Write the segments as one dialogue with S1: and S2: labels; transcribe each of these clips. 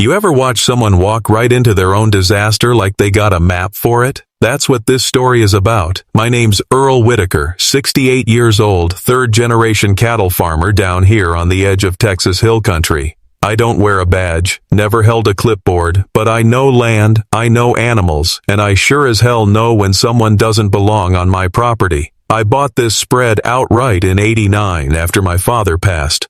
S1: You ever watch someone walk right into their own disaster like they got a map for it? That's what this story is about. My name's Earl Whitaker, 68 years old, third-generation cattle farmer down here on the edge of Texas Hill Country. I don't wear a badge, never held a clipboard, but I know land, I know animals, and I sure as hell know when someone doesn't belong on my property. I bought this spread outright in '89 after my father passed.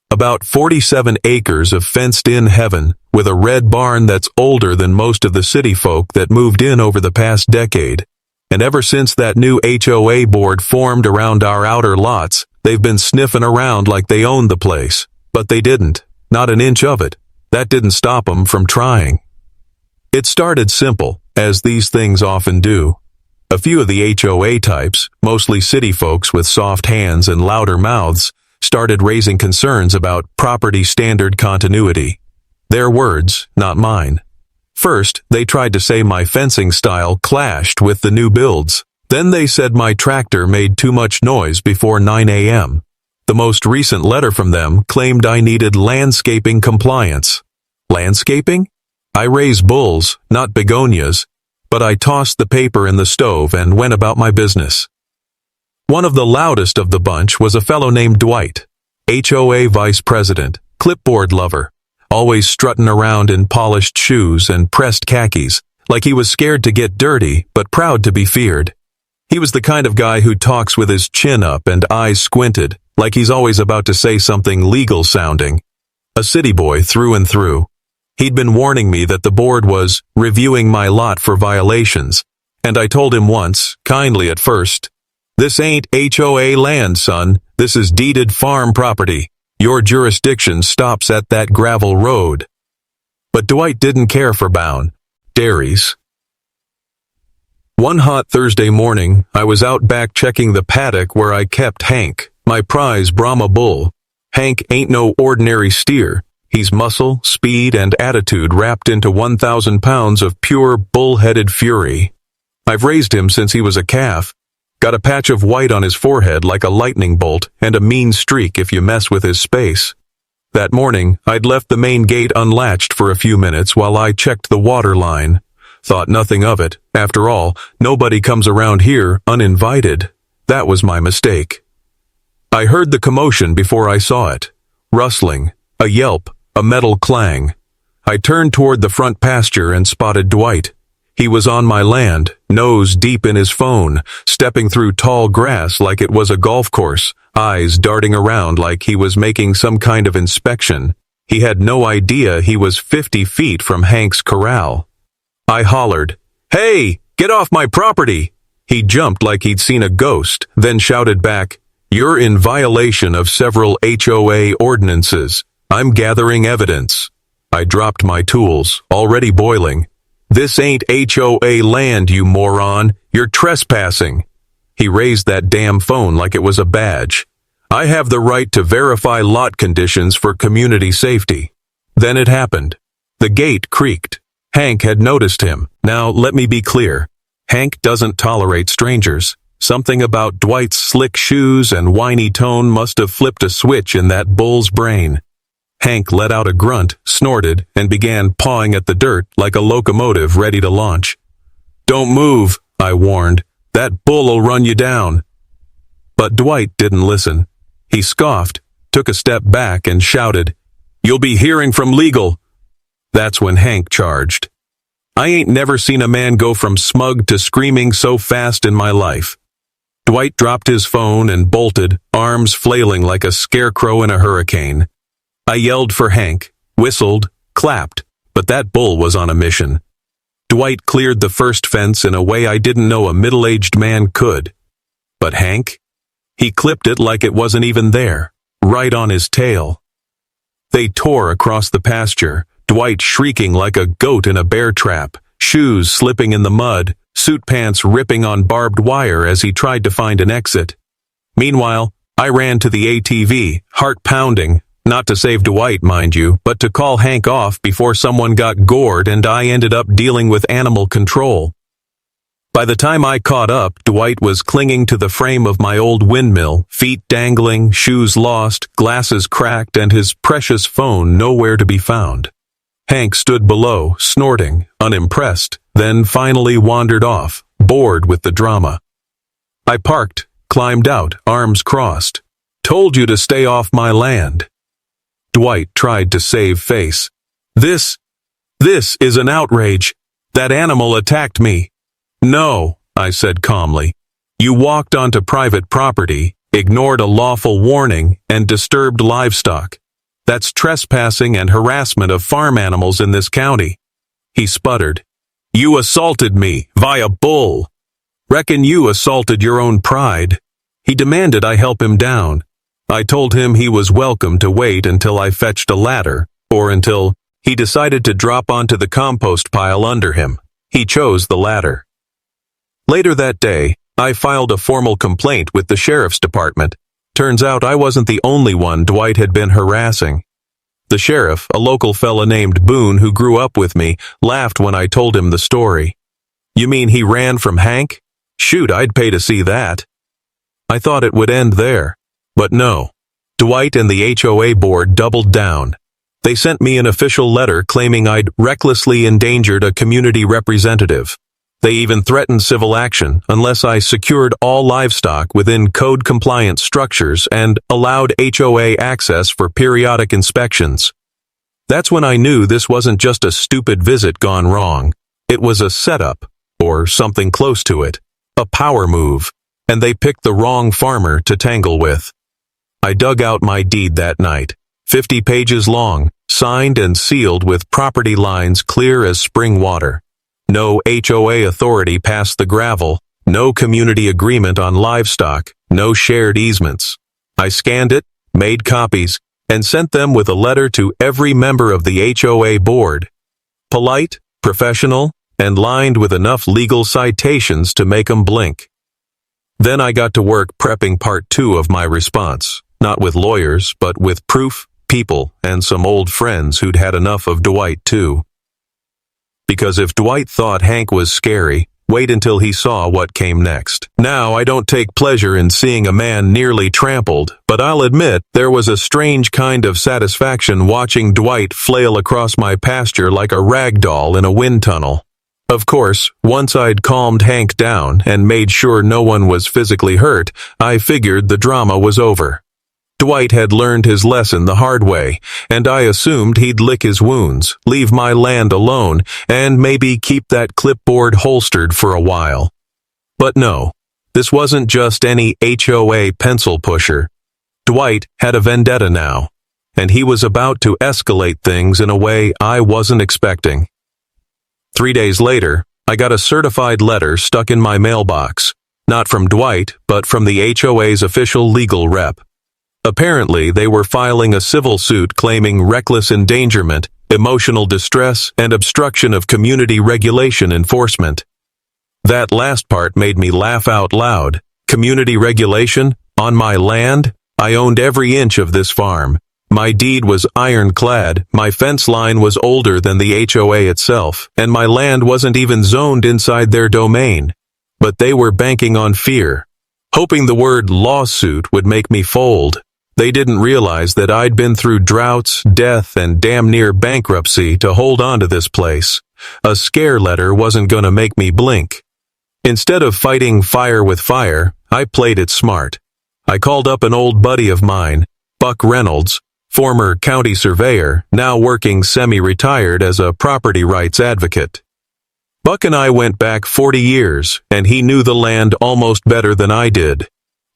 S1: About 47 acres of fenced-in heaven, with a red barn that's older than most of the city folk that moved in over the past decade. And ever since that new HOA board formed around our outer lots, they've been sniffing around like they owned the place. But they didn't. Not an inch of it. That didn't stop them from trying. It started simple, as these things often do. A few of the HOA types, mostly city folks with soft hands and louder mouths, started raising concerns about property standard continuity. Their words, not mine. First, they tried to say my fencing style clashed with the new builds. Then they said my tractor made too much noise before 9 a.m. The most recent letter from them claimed I needed landscaping compliance. Landscaping? I raise bulls, not begonias, but I tossed the paper in the stove and went about my business. One of the loudest of the bunch was a fellow named Dwight, HOA vice president, clipboard lover, always strutting around in polished shoes and pressed khakis, like he was scared to get dirty but proud to be feared. He was the kind of guy who talks with his chin up and eyes squinted, like he's always about to say something legal sounding. A city boy through and through. He'd been warning me that the board was reviewing my lot for violations, and I told him once, kindly at first, "This ain't HOA land, son. This is deeded farm property. Your jurisdiction stops at that gravel road." But Dwight didn't care for boundaries. One hot Thursday morning, I was out back checking the paddock where I kept Hank, my prize Brahma bull. Hank ain't no ordinary steer. He's muscle, speed, and attitude wrapped into 1,000 pounds of pure bull-headed fury. I've raised him since he was a calf. Got a patch of white on his forehead like a lightning bolt, and a mean streak if you mess with his space. That morning, I'd left the main gate unlatched for a few minutes while I checked the water line. Thought nothing of it. After all, nobody comes around here uninvited. That was my mistake. I heard the commotion before I saw it. Rustling, a yelp, a metal clang. I turned toward the front pasture and spotted Dwight. He was on my land, nose deep in his phone, stepping through tall grass like it was a golf course, eyes darting around like he was making some kind of inspection. He had no idea he was 50 feet from Hank's corral. I hollered, "Hey, get off my property!" He jumped like he'd seen a ghost, then shouted back, "You're in violation of several HOA ordinances. I'm gathering evidence." I dropped my tools, already boiling. "This ain't HOA land, you moron. You're trespassing." He raised that damn phone like it was a badge. "I have the right to verify lot conditions for community safety." Then it happened. The gate creaked. Hank had noticed him. Now, let me be clear. Hank doesn't tolerate strangers. Something about Dwight's slick shoes and whiny tone must have flipped a switch in that bull's brain. Hank let out a grunt, snorted, and began pawing at the dirt like a locomotive ready to launch. "Don't move," I warned. "That bull'll run you down." But Dwight didn't listen. He scoffed, took a step back, and shouted, "You'll be hearing from legal." That's when Hank charged. I ain't never seen a man go from smug to screaming so fast in my life. Dwight dropped his phone and bolted, arms flailing like a scarecrow in a hurricane. I yelled for Hank, whistled, clapped, but that bull was on a mission. Dwight cleared the first fence in a way I didn't know a middle-aged man could. But Hank? He clipped it like it wasn't even there, right on his tail. They tore across the pasture, Dwight shrieking like a goat in a bear trap, shoes slipping in the mud, suit pants ripping on barbed wire as he tried to find an exit. Meanwhile, I ran to the ATV, heart pounding, not to save Dwight, mind you, but to call Hank off before someone got gored and I ended up dealing with animal control. By the time I caught up, Dwight was clinging to the frame of my old windmill, feet dangling, shoes lost, glasses cracked, and his precious phone nowhere to be found. Hank stood below, snorting, unimpressed, then finally wandered off, bored with the drama. I parked, climbed out, arms crossed. Told you to stay off my land. Dwight tried to save face. This is an outrage. That animal attacked me. No, I said calmly. You walked onto private property, ignored a lawful warning, and disturbed livestock. That's trespassing and harassment of farm animals in this county. He sputtered. You assaulted me, via bull. Reckon you assaulted your own pride. He demanded I help him down. I told him he was welcome to wait until I fetched a ladder, or until he decided to drop onto the compost pile under him. He chose the latter. Later that day, I filed a formal complaint with the sheriff's department. Turns out I wasn't the only one Dwight had been harassing. The sheriff, a local fella named Boone who grew up with me, laughed when I told him the story. You mean he ran from Hank? Shoot, I'd pay to see that. I thought it would end there. But no. Dwight and the HOA board doubled down. They sent me an official letter claiming I'd recklessly endangered a community representative. They even threatened civil action unless I secured all livestock within code-compliant structures and allowed HOA access for periodic inspections. That's when I knew this wasn't just a stupid visit gone wrong. It was a setup, or something close to it, a power move, and they picked the wrong farmer to tangle with. I dug out my deed that night, 50 pages long, signed and sealed with property lines clear as spring water. No HOA authority passed the gravel, no community agreement on livestock, no shared easements. I scanned it, made copies, and sent them with a letter to every member of the HOA board. Polite, professional, and lined with enough legal citations to make 'em blink. Then I got to work prepping part 2 of my response, not with lawyers, but with proof, people, and some old friends who'd had enough of Dwight too. Because if Dwight thought Hank was scary, wait until he saw what came next. Now I don't take pleasure in seeing a man nearly trampled, but I'll admit there was a strange kind of satisfaction watching Dwight flail across my pasture like a rag doll in a wind tunnel. Of course, once I'd calmed Hank down and made sure no one was physically hurt, I figured the drama was over. Dwight had learned his lesson the hard way, and I assumed he'd lick his wounds, leave my land alone, and maybe keep that clipboard holstered for a while. But no, this wasn't just any HOA pencil pusher. Dwight had a vendetta now, and he was about to escalate things in a way I wasn't expecting. 3 days later, I got a certified letter stuck in my mailbox, not from Dwight, but from the HOA's official legal rep. Apparently, they were filing a civil suit claiming reckless endangerment, emotional distress, and obstruction of community regulation enforcement. That last part made me laugh out loud. Community regulation? On my land? I owned every inch of this farm. My deed was ironclad, my fence line was older than the HOA itself, and my land wasn't even zoned inside their domain. But they were banking on fear, hoping the word lawsuit would make me fold. They didn't realize that I'd been through droughts, death, and damn near bankruptcy to hold on to this place. A scare letter wasn't gonna make me blink. Instead of fighting fire with fire, I played it smart. I called up an old buddy of mine, Buck Reynolds, former county surveyor, now working semi-retired as a property rights advocate. Buck and I went back 40 years, and he knew the land almost better than I did.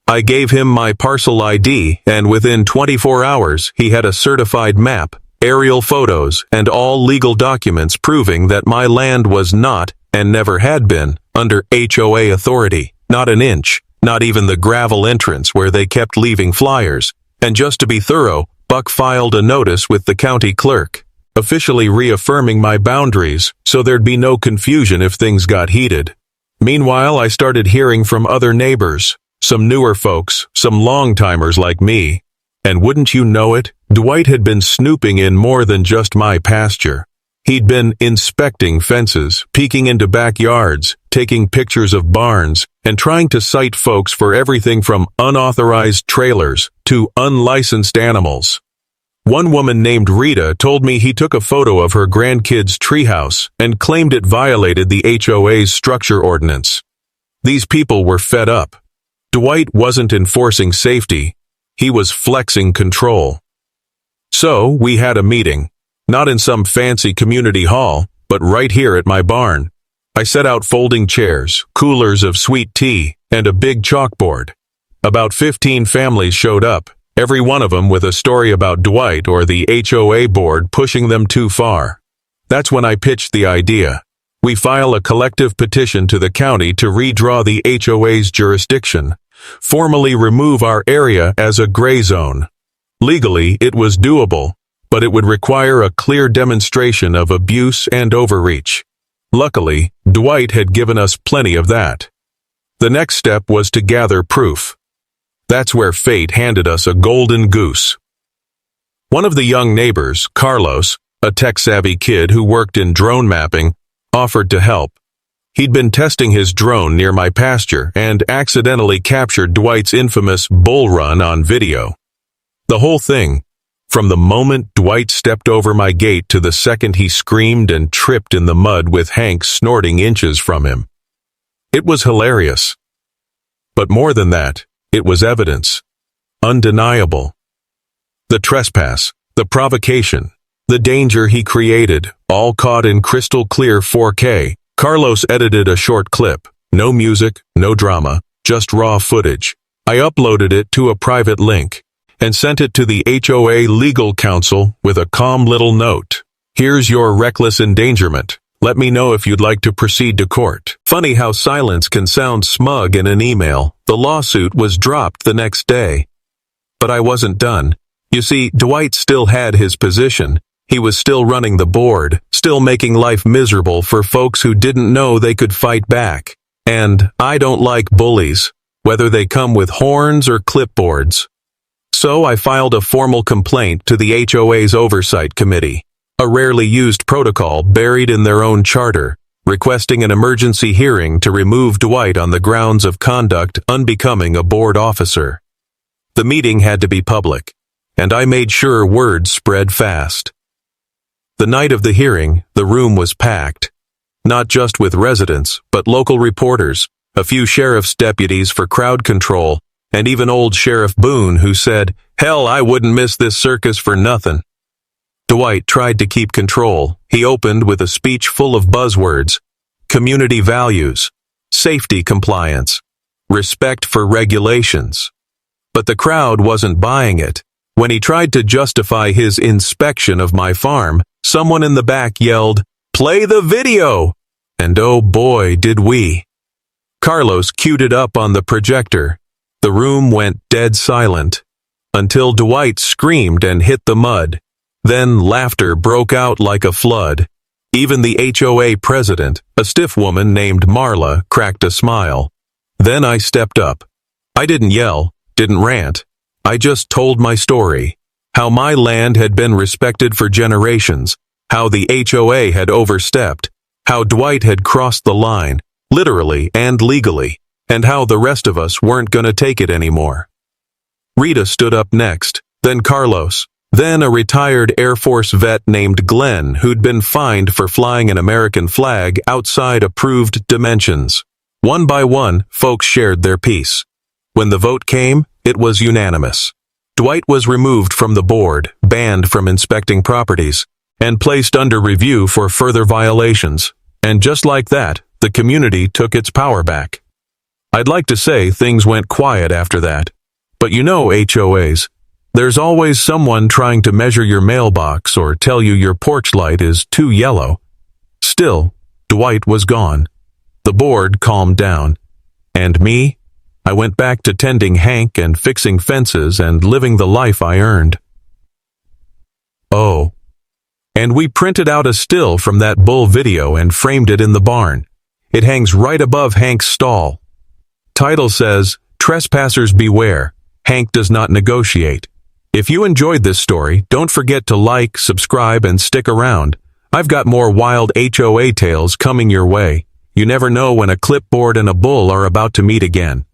S1: I gave him my parcel ID, and within 24 hours, he had a certified map, aerial photos, and all legal documents proving that my land was not, and never had been, under HOA authority. Not an inch, not even the gravel entrance where they kept leaving flyers. And just to be thorough, Buck filed a notice with the county clerk, officially reaffirming my boundaries, so there'd be no confusion if things got heated. Meanwhile, I started hearing from other neighbors. Some newer folks, some long-timers like me. And wouldn't you know it, Dwight had been snooping in more than just my pasture. He'd been inspecting fences, peeking into backyards, taking pictures of barns, and trying to cite folks for everything from unauthorized trailers to unlicensed animals. One woman named Rita told me he took a photo of her grandkid's treehouse and claimed it violated the HOA's structure ordinance. These people were fed up. Dwight wasn't enforcing safety, he was flexing control. So, we had a meeting, not in some fancy community hall, but right here at my barn. I set out folding chairs, coolers of sweet tea, and a big chalkboard. About 15 families showed up, every one of them with a story about Dwight or the HOA board pushing them too far. That's when I pitched the idea. We file a collective petition to the county to redraw the HOA's jurisdiction, formally remove our area as a gray zone. Legally, it was doable, but it would require a clear demonstration of abuse and overreach. Luckily, Dwight had given us plenty of that. The next step was to gather proof. That's where fate handed us a golden goose. One of the young neighbors, Carlos, a tech-savvy kid who worked in drone mapping, offered to help. He'd been testing his drone near my pasture and accidentally captured Dwight's infamous bull run on video. The whole thing, from the moment Dwight stepped over my gate to the second he screamed and tripped in the mud with Hank snorting inches from him. It was hilarious. But more than that, it was evidence. Undeniable. The trespass, the provocation, the danger he created, all caught in crystal clear 4K. Carlos edited a short clip. No music, no drama, just raw footage. I uploaded it to a private link and sent it to the HOA legal counsel with a calm little note. Here's your reckless endangerment. Let me know if you'd like to proceed to court. Funny how silence can sound smug in an email. The lawsuit was dropped the next day. But I wasn't done. You see, Dwight still had his position. He was still running the board, still making life miserable for folks who didn't know they could fight back. And I don't like bullies, whether they come with horns or clipboards. So I filed a formal complaint to the HOA's Oversight Committee, a rarely used protocol buried in their own charter, requesting an emergency hearing to remove Dwight on the grounds of conduct unbecoming a board officer. The meeting had to be public, and I made sure word spread fast. The night of the hearing, the room was packed, not just with residents, but local reporters, a few sheriff's deputies for crowd control, and even old Sheriff Boone, who said, "Hell, I wouldn't miss this circus for nothing." Dwight tried to keep control. He opened with a speech full of buzzwords: community values, safety compliance, respect for regulations. But the crowd wasn't buying it. When he tried to justify his inspection of my farm, someone in the back yelled, "Play the video!" And oh boy, did we. Carlos queued it up on the projector. The room went dead silent, until Dwight screamed and hit the mud. Then laughter broke out like a flood. Even the HOA president, a stiff woman named Marla, cracked a smile. Then I stepped up. I didn't yell, didn't rant. I just told my story. How my land had been respected for generations, how the HOA had overstepped, how Dwight had crossed the line, literally and legally, and how the rest of us weren't gonna take it anymore. Rita stood up next, then Carlos, then a retired Air Force vet named Glenn who'd been fined for flying an American flag outside approved dimensions. One by one, folks shared their piece. When the vote came, it was unanimous. Dwight was removed from the board, banned from inspecting properties, and placed under review for further violations. And just like that, the community took its power back. I'd like to say things went quiet after that. But you know HOAs. There's always someone trying to measure your mailbox or tell you your porch light is too yellow. Still, Dwight was gone. The board calmed down. And me? I went back to tending Hank and fixing fences and living the life I earned. Oh. And we printed out a still from that bull video and framed it in the barn. It hangs right above Hank's stall. Title says, "Trespassers Beware. Hank does not negotiate." If you enjoyed this story, don't forget to like, subscribe, and stick around. I've got more wild HOA tales coming your way. You never know when a clipboard and a bull are about to meet again.